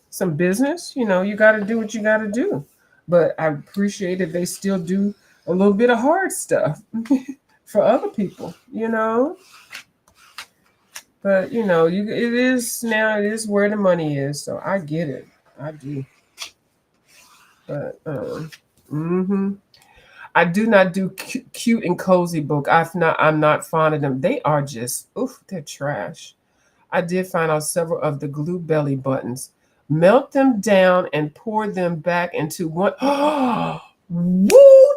some business. You got to do what you got to do. But I appreciate that they still do a little bit of hard stuff for other people. But it is where the money is, so I get it. I do. But I do not do cute and cozy book. I'm not fond of them. They are just they're trash. I did find out several of the glue belly buttons. Melt them down and pour them back into one. Woo,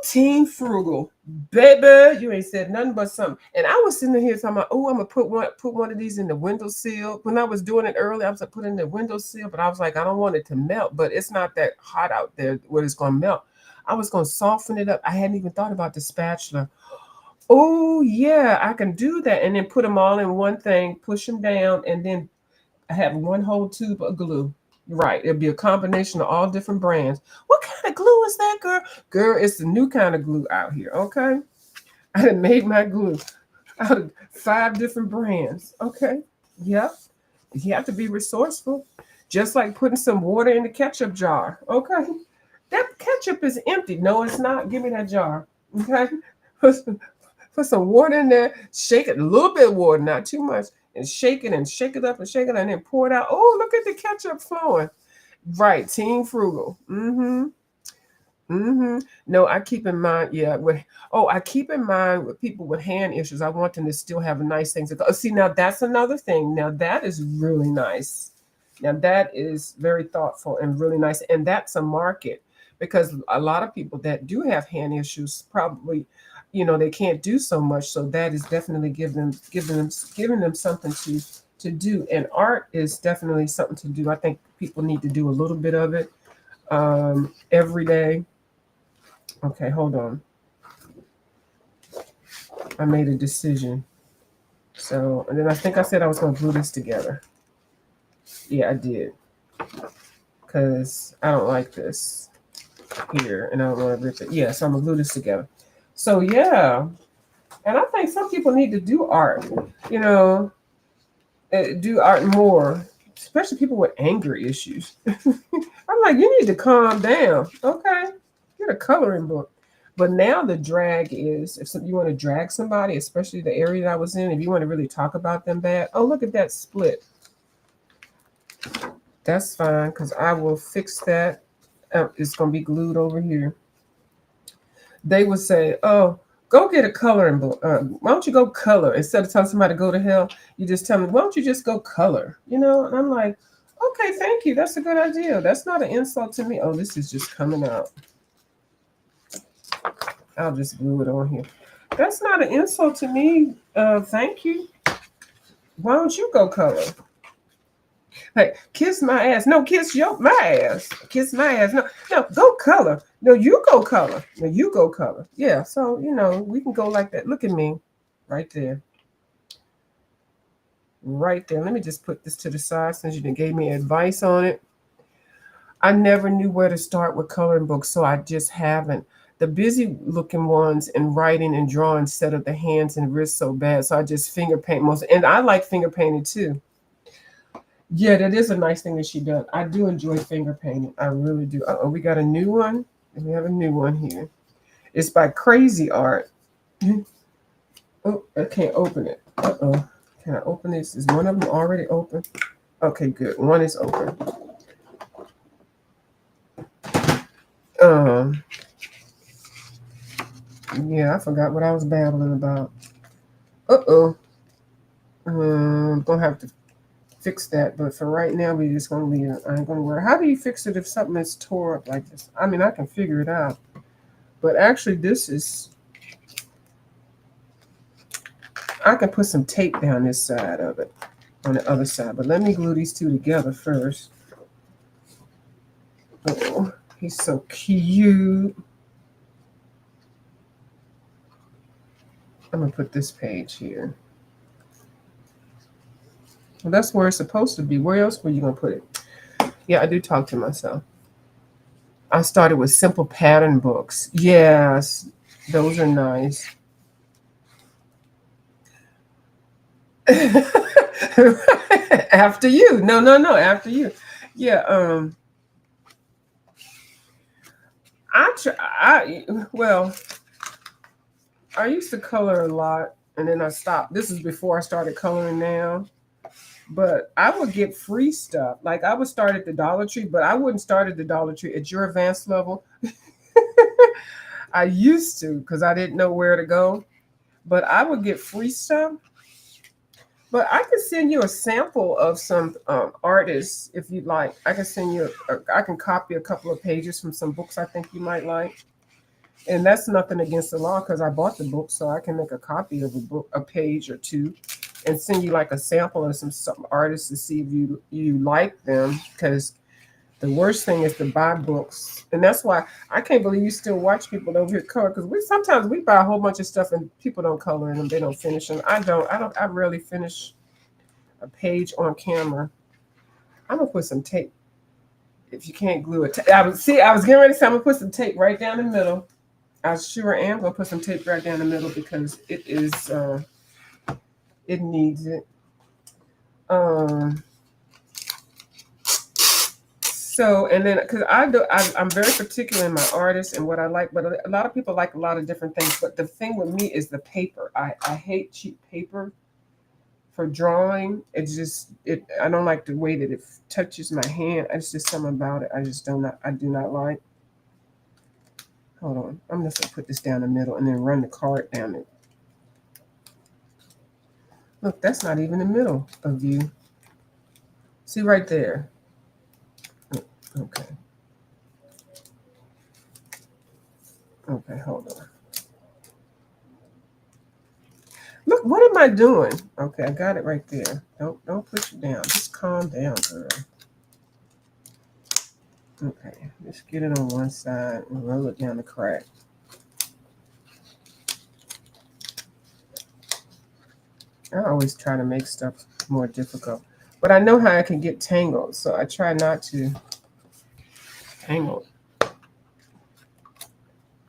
Team Frugal, baby! You ain't said nothing but something. And I was sitting here talking about, oh, I'm gonna put one of these in the windowsill. When I was doing it earlier, I was gonna put it in the windowsill, but I was like, I don't want it to melt. But it's not that hot out there where it's gonna melt. I was gonna soften it up. I hadn't even thought about the spatula. Oh yeah, I can do that, and then put them all in one thing, push them down, and then I have one whole tube of glue. Right. It'll be a combination of all different brands. What kind of glue is that, girl? Girl, it's the new kind of glue out here. Okay. I done made my glue out of 5 different brands. Okay. Yep. You have to be resourceful. Just like putting some water in the ketchup jar. Okay. That ketchup is empty. No, it's not. Give me that jar. Okay. Put some water in there. Shake it. A little bit of water, not too much. And shake it up and shake it and then pour it out. Oh, look at the ketchup flowing. Right. Team frugal. Mm-hmm. Mm-hmm. No, I keep in mind, yeah. I keep in mind with people with hand issues, I want them to still have nice things to go. See, now that's another thing. Now that is really nice. Now that is very thoughtful and really nice. And that's a market because a lot of people that do have hand issues probably, they can't do so much. So that is definitely giving them something to do. And art is definitely something to do. I think people need to do a little bit of it every day. Okay, hold on. I made a decision. So, and then I think I said I was going to glue this together. Yeah, I did. Because I don't like this here and I don't want to rip it. Yeah, so I'm going to glue this together. So, yeah. And I think some people need to do art, do art more, especially people with anger issues. I'm like, you need to calm down. Okay. Get a coloring book. But now the drag is if you want to drag somebody, especially the area that I was in, if you want to really talk about them bad, oh, look at that split. That's fine because I will fix that. It's going to be glued over here. They would say, oh, go get a coloring book. Why don't you go color? Instead of telling somebody to go to hell, you just tell them, why don't you just go color? And I'm like, okay, thank you. That's a good idea. That's not an insult to me. Oh, this is just coming out. I'll just glue it on here. That's not an insult to me. Thank you. Why don't you go color? Hey, kiss my ass. No, kiss my ass. Kiss my ass. No, go color. No, you go color. No, you go color. Yeah, so, we can go like that. Look at me right there. Right there. Let me just put this to the side since you gave me advice on it. I never knew where to start with coloring books, so I just haven't. The busy looking ones and writing and drawing set of the hands and wrists so bad, so I just finger paint most. And I like finger painting too. Yeah, that is a nice thing that she does. I do enjoy finger painting. I really do. Oh, we got a new one. We have a new one here. It's by Crazy Art. Oh, I can't open it. Uh-oh. Can I open this? Is one of them already open? Okay, good. One is open. Yeah, I forgot what I was babbling about. Uh-oh. Gonna have to fix that, but for right now, we just gonna leave it. I ain't gonna worry. How do you fix it if something is tore up like this? I mean, I can figure it out, but actually, I can put some tape down this side of it, on the other side. But let me glue these two together first. Oh, he's so cute. I'm gonna put this page here. Well, that's where it's supposed to be. Where else were you gonna put it? Yeah, I do talk to myself. I started with simple pattern books. Yes, those are nice. After you. No, after you. Yeah, well, I used to color a lot and then I stopped. This is before I started coloring now. But I would get free stuff. Like I would start at the Dollar Tree, but I wouldn't start at the Dollar Tree at your advanced level. I used to because I didn't know where to go. But I would get free stuff. But I can send you a sample of some artists if you'd like. I can send you. I can copy a couple of pages from some books I think you might like. And that's nothing against the law because I bought the book, so I can make a copy of a book, a page or two, and send you like a sample of some artists to see if you like them. Because the worst thing is to buy books, and that's why I can't believe you still watch people over here color. Because sometimes we buy a whole bunch of stuff and people don't color in them, they don't finish them. I don't. I rarely finish a page on camera. I'm gonna put some tape If you can't glue it, I was getting ready to say I'm gonna put some tape right down the middle. I sure am gonna put some tape right down the middle because it is it needs it. So, and then because I'm very particular in my artists and what I like, but a lot of people like a lot of different things. But the thing with me is the paper. I hate cheap paper for drawing. I don't like the way that it touches my hand. It's just something about it I do not like. Hold on, I'm just gonna put this down the middle and then run the card down it. Look, that's not even the middle of you. See right there. Okay. Okay, hold on. Look, what am I doing? Okay, I got it right there. Don't push it down. Just calm down, girl. Okay, let's get it on one side and roll it down the crack. I always try to make stuff more difficult, but I know how I can get tangled, so I try not to tangle.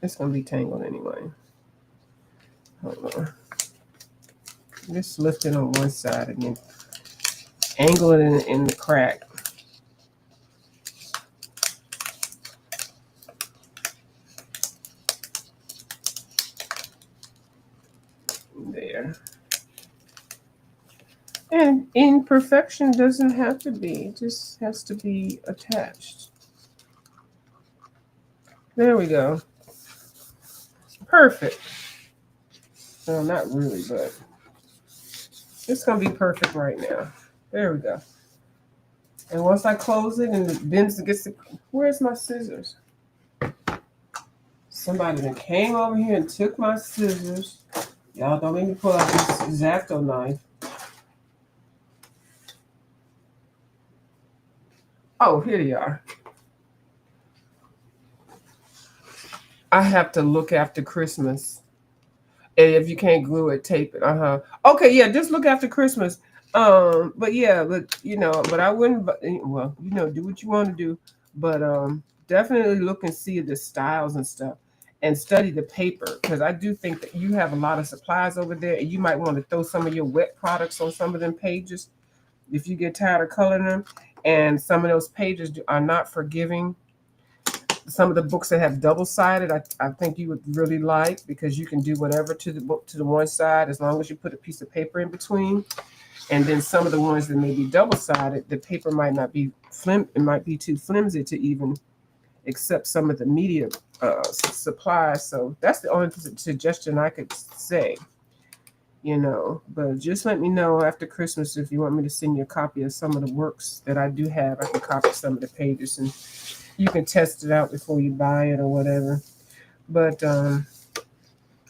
It's gonna be tangled anyway. Hold on. Just lift it on one side and then angle it in the crack. There. And imperfection doesn't have to be, it just has to be attached. There we go. Perfect. Well, not really, but it's going to be perfect right now. There we go. And once I close it and it bends, where's my scissors? Somebody that came over here and took my scissors. Y'all don't make me pull out this X-Acto knife. Oh, here you are. I have to look after Christmas. And if you can't glue it, tape it. Okay, yeah, just look after Christmas. But yeah, but I wouldn't. Well, do what you want to do, but definitely look and see the styles and stuff, and study the paper because I do think that you have a lot of supplies over there, and you might want to throw some of your wet products on some of them pages if you get tired of coloring them. And some of those pages are not forgiving. Some of the books that have double-sided, I think you would really like because you can do whatever to the book to the one side as long as you put a piece of paper in between. And then some of the ones that may be double-sided, the paper might not be it might be too flimsy to even accept some of the media supplies. So that's the only suggestion I could say. But just let me know after Christmas if you want me to send you a copy of some of the works that I do have. I can copy some of the pages and you can test it out before you buy it or whatever. But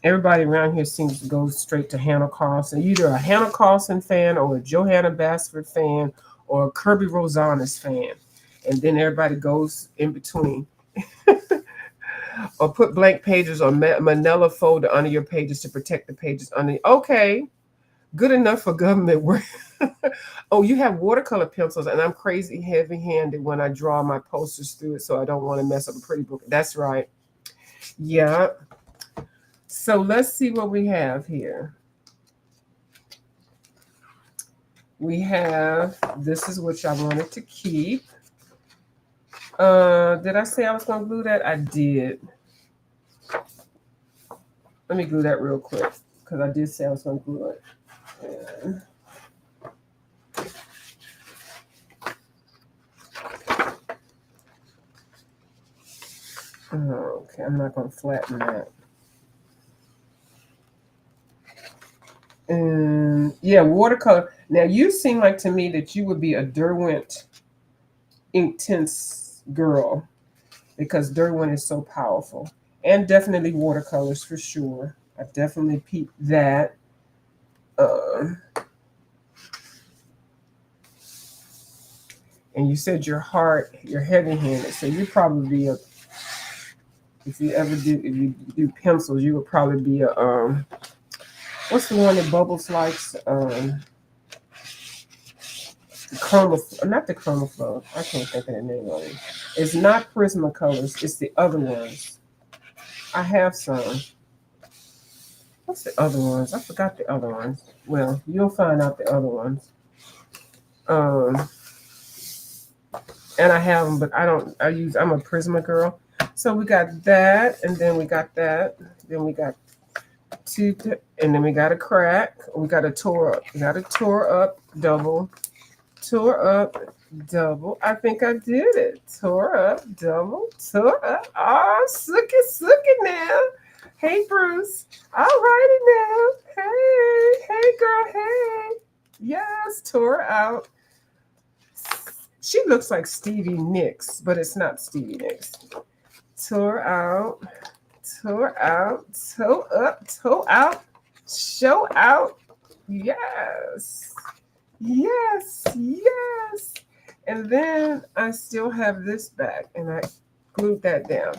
everybody around here seems to go straight to Hannah Carlson. Either a Hannah Carlson fan or a Johanna Basford fan or a Kirby Rosanes fan. And then everybody goes in between. Or put blank pages or manila folder under your pages to protect the pages under. Okay, good enough for government work. Oh, you have watercolor pencils, and I'm crazy heavy-handed when I draw my posters through it, so I don't want to mess up a pretty book. That's right. Yeah. So let's see what we have here. We have, this is which I wanted to keep. Did I say I was going to glue that? I did. Let me glue that real quick because I did say I was going to glue it. And okay, I'm not going to flatten that. And yeah, watercolor. Now you seem like to me that you would be a Derwent Inktense girl because Derwent is so powerful. And definitely watercolors for sure. I definitely peeped that. And you said you're heavy-handed, so you probably be a. If you do pencils, you would probably be a what's the one that Bubbles likes? not the Chromaflow. I can't think of the name of it. It's not Prismacolors. It's the other ones. I have some. What's the other ones? I forgot the other ones. Well, you'll find out the other ones. Um, and I have them, but I don't. I'm a Prisma girl. So we got that, and then we got that. Then we got two, and then we got a crack. We got a tore up. We got a tore up double. Tore up double. I think I did it. Tore up double. Tore up. Oh, sookie now. Hey, Bruce. All righty now. Hey, girl. Hey. Yes, tore out. She looks like Stevie Nicks, but it's not Stevie Nicks. Tore out. Tore out. Toe up. Toe out. Show out. Yes. Yes, yes. And then I still have this back, and I glued that down.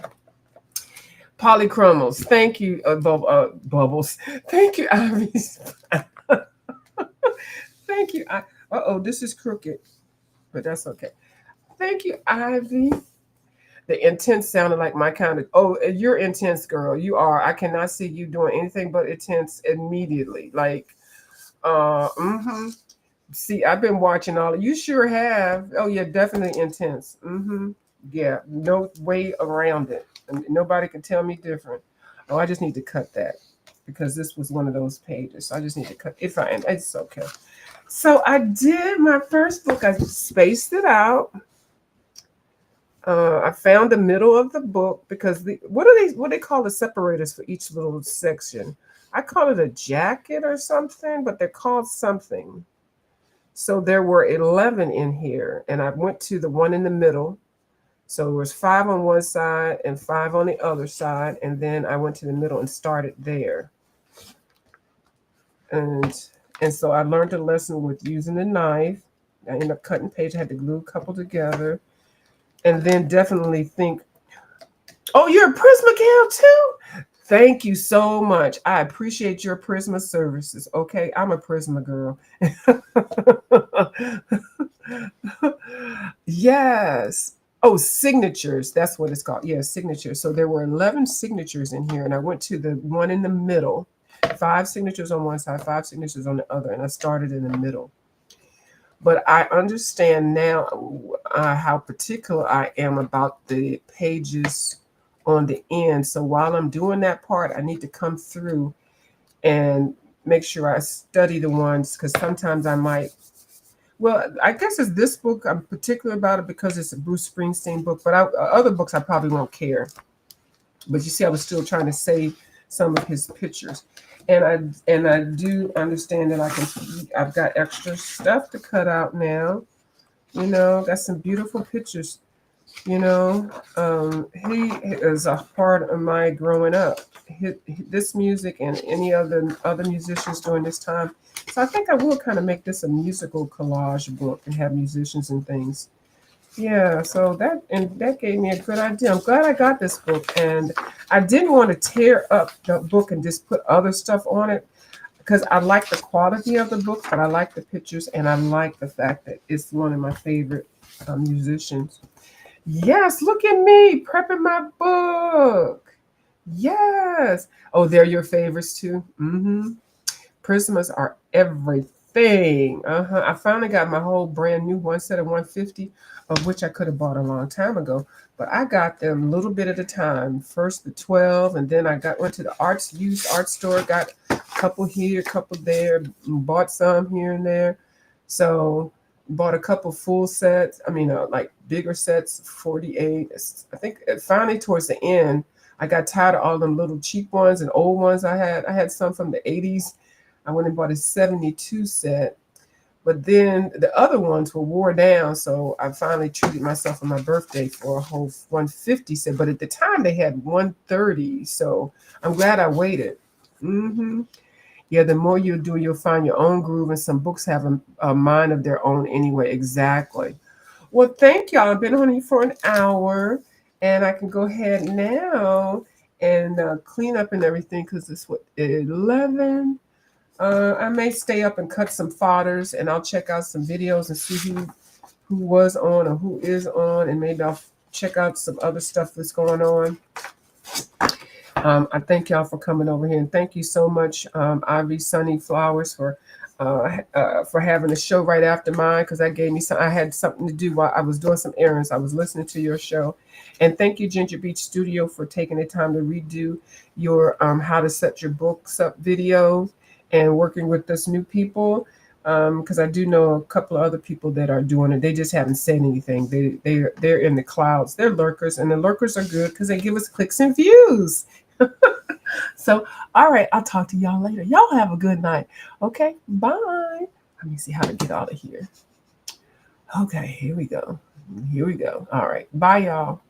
Polychromos. Thank you, Bubbles. Thank you, Ivy. Thank you. This is crooked, but that's okay. Thank you, Ivy. The intense sounded like my kind of. Oh, you're intense, girl. You are. I cannot see you doing anything but intense immediately. Like, See, I've been watching all. You sure have. Oh yeah, definitely intense. Yeah, no way around it. And nobody can tell me different. Oh, I just need to cut that because this was one of those pages. So I just need to cut. It's okay. So I did my first book. I spaced it out. I found the middle of the book because what they call the separators for each little section? I call it a jacket or something, but they're called something. So there were 11 in here, and I went to the one in the middle. So there was 5 on one side and 5 on the other side, and then I went to the middle and started there. And so I learned a lesson with using the knife. I ended up cutting page. I had to glue a couple together, and then definitely think, oh, you're a Prisma gal too? Thank you so much. I appreciate your Prisma services. Okay, I'm a Prisma girl. Yes. Oh, signatures. That's what it's called. Yeah, signatures. So there were 11 signatures in here, and I went to the one in the middle. 5 signatures on one side, 5 signatures on the other, and I started in the middle. But I understand now how particular I am about the pages on the end. So while I'm doing that part, I need to come through and make sure I study the ones, because sometimes I might. Well, I guess it's this book I'm particular about it because it's a Bruce Springsteen book, but other books I probably won't care. But you see, I was still trying to save some of his pictures, and I do understand that I've got extra stuff to cut out now. Got some beautiful pictures. He is a part of my growing up. This music and any other musicians during this time. So I think I will kind of make this a musical collage book and have musicians and things. Yeah, so that gave me a good idea. I'm glad I got this book, and I didn't want to tear up the book and just put other stuff on it because I like the quality of the book, but I like the pictures, and I like the fact that it's one of my favorite musicians. Yes, look at me prepping my book. Yes. Oh, they're your favorites too. Prismas are everything. I finally got my whole brand new one set of 150, of which I could have bought a long time ago, but I got them a little bit at a time. First the 12, and then I went to the art store, got a couple here, a couple there, bought some here and there. So bought a couple full sets. I mean, like bigger sets, 48. I think finally towards the end, I got tired of all them little cheap ones and old ones I had. I had some from the 80s. I went and bought a 72 set. But then the other ones were wore down, so I finally treated myself on my birthday for a whole 150 set. But at the time, they had 130, so I'm glad I waited. Yeah, the more you do, you'll find your own groove, and some books have a mind of their own anyway. Exactly. Well, thank y'all. I've been on here for an hour, and I can go ahead now and clean up and everything because it's 11. I may stay up and cut some fodders, and I'll check out some videos and see who was on or who is on, and maybe I'll check out some other stuff that's going on. I thank y'all for coming over here, and thank you so much, Ivy Sunny Flowers, for having a show right after mine, because that gave me some. I had something to do while I was doing some errands. I was listening to your show, and thank you, Ginger Beach Studio, for taking the time to redo your how to set your books up video and working with us new people. Because I do know a couple of other people that are doing it. They just haven't said anything. They're in the clouds. They're lurkers, and the lurkers are good because they give us clicks and views. So, all right, I'll talk to y'all later. Y'all have a good night. Okay, bye. Let me see how to get out of here. Okay, here we go. Here we go. All right, bye, y'all.